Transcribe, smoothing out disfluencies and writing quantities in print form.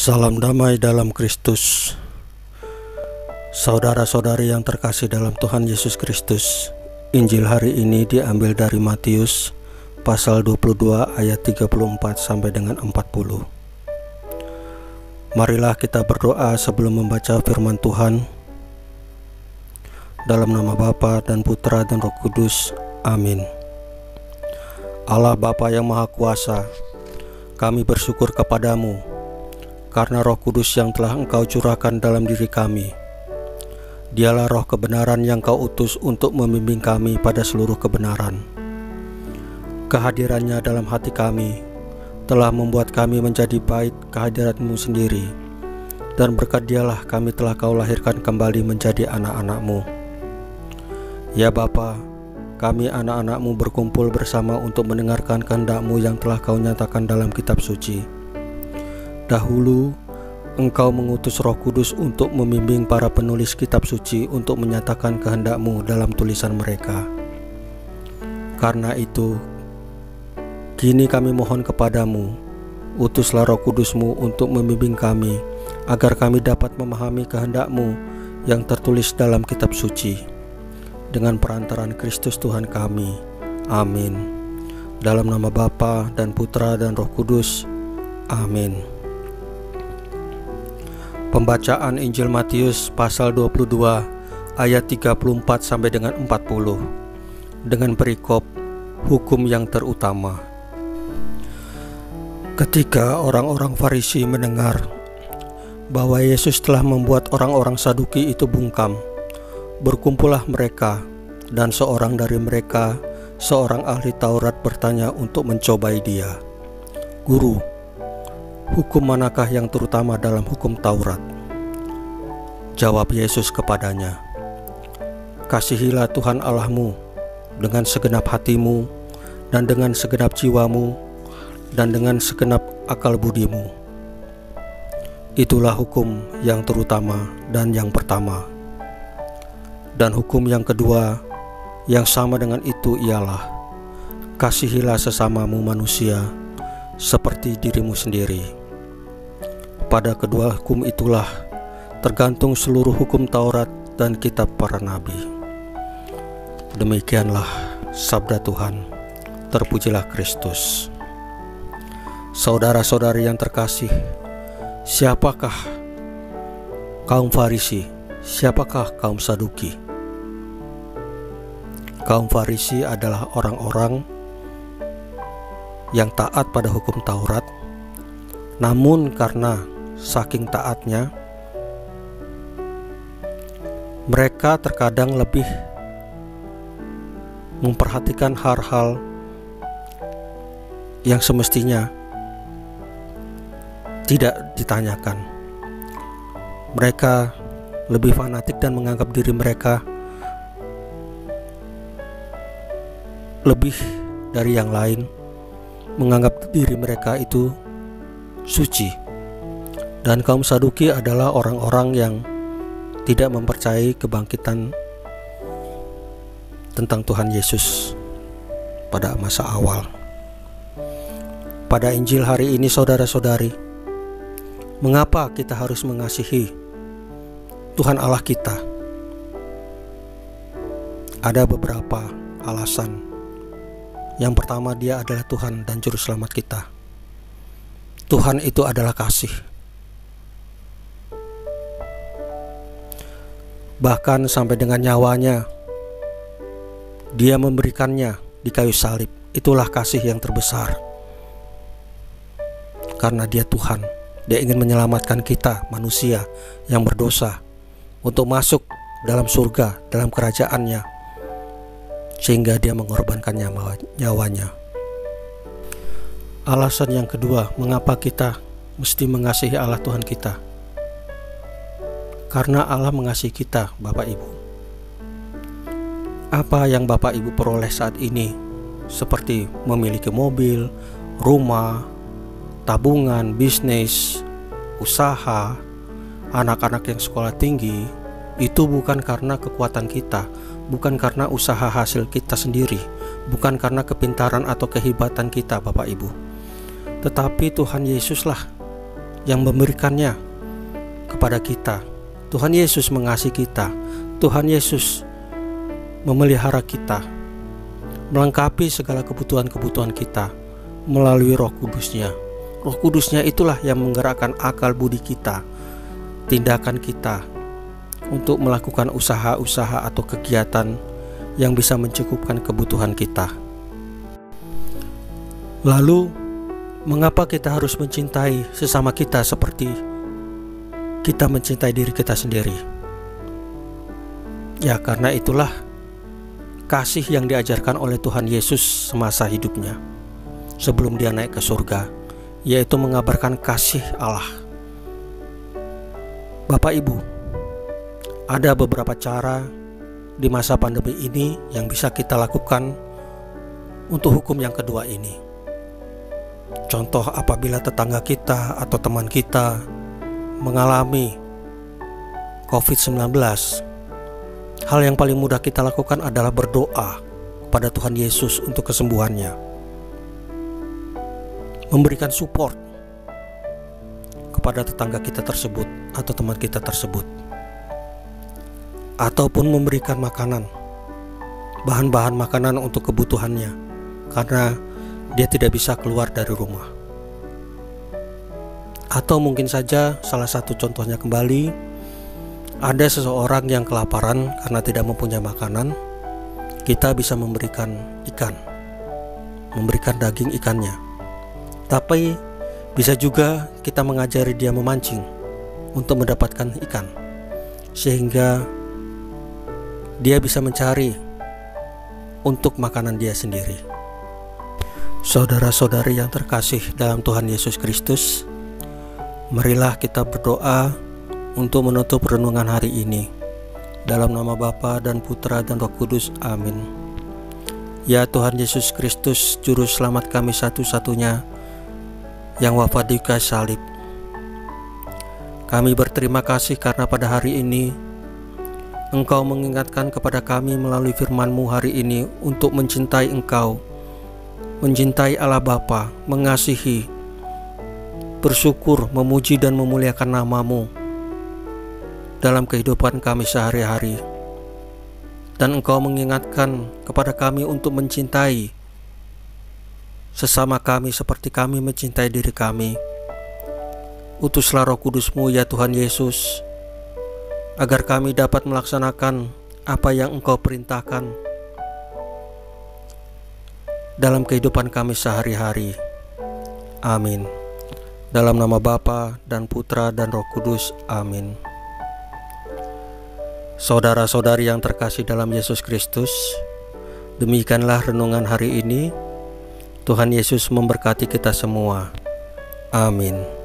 Salam damai dalam Kristus. Saudara-saudari yang terkasih dalam Tuhan Yesus Kristus, Injil hari ini diambil dari Matius pasal 22 ayat 34 sampai dengan 40. Marilah kita berdoa sebelum membaca firman Tuhan. Dalam nama Bapa dan Putra dan Roh Kudus. Amin. Allah Bapa yang Maha Kuasa, kami bersyukur kepadamu karena Roh Kudus yang telah Engkau curahkan dalam diri kami. Dialah roh kebenaran yang Kau utus untuk membimbing kami pada seluruh kebenaran. Kehadirannya dalam hati kami telah membuat kami menjadi bait kehadirat-Mu sendiri, dan berkat Dialah kami telah Kau lahirkan kembali menjadi anak-anak-Mu. Ya Bapa, kami anak-anak-Mu berkumpul bersama untuk mendengarkan kehendak-Mu yang telah Kau nyatakan dalam kitab suci. Dahulu, Engkau mengutus Roh Kudus untuk membimbing para penulis kitab suci untuk menyatakan kehendak-Mu dalam tulisan mereka. Karena itu, kini kami mohon kepadamu, utuslah Roh Kudus-Mu untuk membimbing kami, agar kami dapat memahami kehendak-Mu yang tertulis dalam kitab suci. Dengan perantaraan Kristus Tuhan kami. Amin. Dalam nama Bapa dan Putra dan Roh Kudus. Amin. Pembacaan Injil Matius pasal 22 ayat 34 sampai dengan 40 dengan perikop hukum yang terutama. Ketika orang-orang Farisi mendengar bahwa Yesus telah membuat orang-orang Saduki itu bungkam, berkumpullah mereka, dan seorang dari mereka, seorang ahli Taurat, bertanya untuk mencobai Dia, "Guru, hukum manakah yang terutama dalam hukum Taurat?" Jawab Yesus kepadanya, "Kasihilah Tuhan Allahmu dengan segenap hatimu, dan dengan segenap jiwamu, dan dengan segenap akal budimu. Itulah hukum yang terutama dan yang pertama. Dan hukum yang kedua yang sama dengan itu ialah, kasihilah sesamamu manusia seperti dirimu sendiri. Pada kedua hukum itulah tergantung seluruh hukum Taurat dan kitab para nabi." Demikianlah sabda Tuhan. Terpujilah Kristus. Saudara-saudari yang terkasih, siapakah kaum Farisi? Siapakah kaum Saduki? Kaum Farisi adalah orang-orang yang taat pada hukum Taurat, namun karena saking taatnya, mereka terkadang lebih memperhatikan hal-hal yang semestinya tidak ditanyakan. Mereka lebih fanatik dan menganggap diri mereka lebih dari yang lain, menganggap diri mereka itu suci. Dan kaum Saduki adalah orang-orang yang tidak mempercayai kebangkitan tentang Tuhan Yesus pada masa awal. Pada Injil hari ini, saudara-saudari, mengapa kita harus mengasihi Tuhan Allah kita? Ada beberapa alasan. Yang pertama, Dia adalah Tuhan dan Juru Selamat kita. Tuhan itu adalah kasih. Bahkan sampai dengan nyawanya Dia memberikannya di kayu salib. Itulah kasih yang terbesar. Karena Dia Tuhan, Dia ingin menyelamatkan kita manusia yang berdosa untuk masuk dalam surga, dalam kerajaannya, sehingga Dia mengorbankan nyawanya. Alasan yang kedua, mengapa kita mesti mengasihi Allah Tuhan kita? Karena Allah mengasihi kita, Bapak Ibu. Apa yang Bapak Ibu peroleh saat ini, seperti memiliki mobil, rumah, tabungan, bisnis, usaha, anak-anak yang sekolah tinggi, itu bukan karena kekuatan kita, bukan karena usaha hasil kita sendiri, bukan karena kepintaran atau kehebatan kita, Bapak Ibu. Tetapi Tuhan Yesuslah yang memberikannya kepada kita. Tuhan Yesus mengasihi kita. Tuhan Yesus memelihara kita, melengkapi segala kebutuhan-kebutuhan kita melalui Roh Kudus-Nya. Roh Kudus-Nya itulah yang menggerakkan akal budi kita, tindakan kita untuk melakukan usaha-usaha atau kegiatan yang bisa mencukupkan kebutuhan kita. Lalu, mengapa kita harus mencintai sesama kita seperti kita mencintai diri kita sendiri? Ya, karena itulah kasih yang diajarkan oleh Tuhan Yesus semasa hidupnya sebelum dia naik ke surga, yaitu mengabarkan kasih Allah. Bapak Ibu, ada beberapa cara di masa pandemi ini yang bisa kita lakukan untuk hukum yang kedua ini. Contoh, apabila tetangga kita atau teman kita mengalami COVID-19, hal yang paling mudah kita lakukan adalah berdoa kepada Tuhan Yesus untuk kesembuhannya, memberikan support kepada tetangga kita tersebut atau teman kita tersebut, ataupun memberikan makanan, bahan-bahan makanan untuk kebutuhannya, karena dia tidak bisa keluar dari rumah. Atau mungkin saja salah satu contohnya kembali, ada seseorang yang kelaparan karena tidak mempunyai makanan, kita bisa memberikan ikan, memberikan daging ikannya. Tapi bisa juga kita mengajari dia memancing untuk mendapatkan ikan, sehingga dia bisa mencari untuk makanan dia sendiri. Saudara-saudari yang terkasih dalam Tuhan Yesus Kristus, marilah kita berdoa untuk menutup renungan hari ini. Dalam nama Bapa dan Putra dan Roh Kudus, amin. Ya Tuhan Yesus Kristus, Juru Selamat kami satu-satunya yang wafat di kayu salib, kami berterima kasih karena pada hari ini Engkau mengingatkan kepada kami melalui firman-Mu hari ini untuk mencintai Engkau, mencintai Allah Bapa, mengasihi, bersyukur, memuji dan memuliakan nama-Mu dalam kehidupan kami sehari-hari. Dan Engkau mengingatkan kepada kami untuk mencintai sesama kami seperti kami mencintai diri kami. Utuslah Roh Kudus-Mu ya Tuhan Yesus, agar kami dapat melaksanakan apa yang Engkau perintahkan dalam kehidupan kami sehari-hari. Amin. Dalam nama Bapa dan Putra dan Roh Kudus, amin. Saudara-saudari yang terkasih dalam Yesus Kristus, demikianlah renungan hari ini. Tuhan Yesus memberkati kita semua. Amin.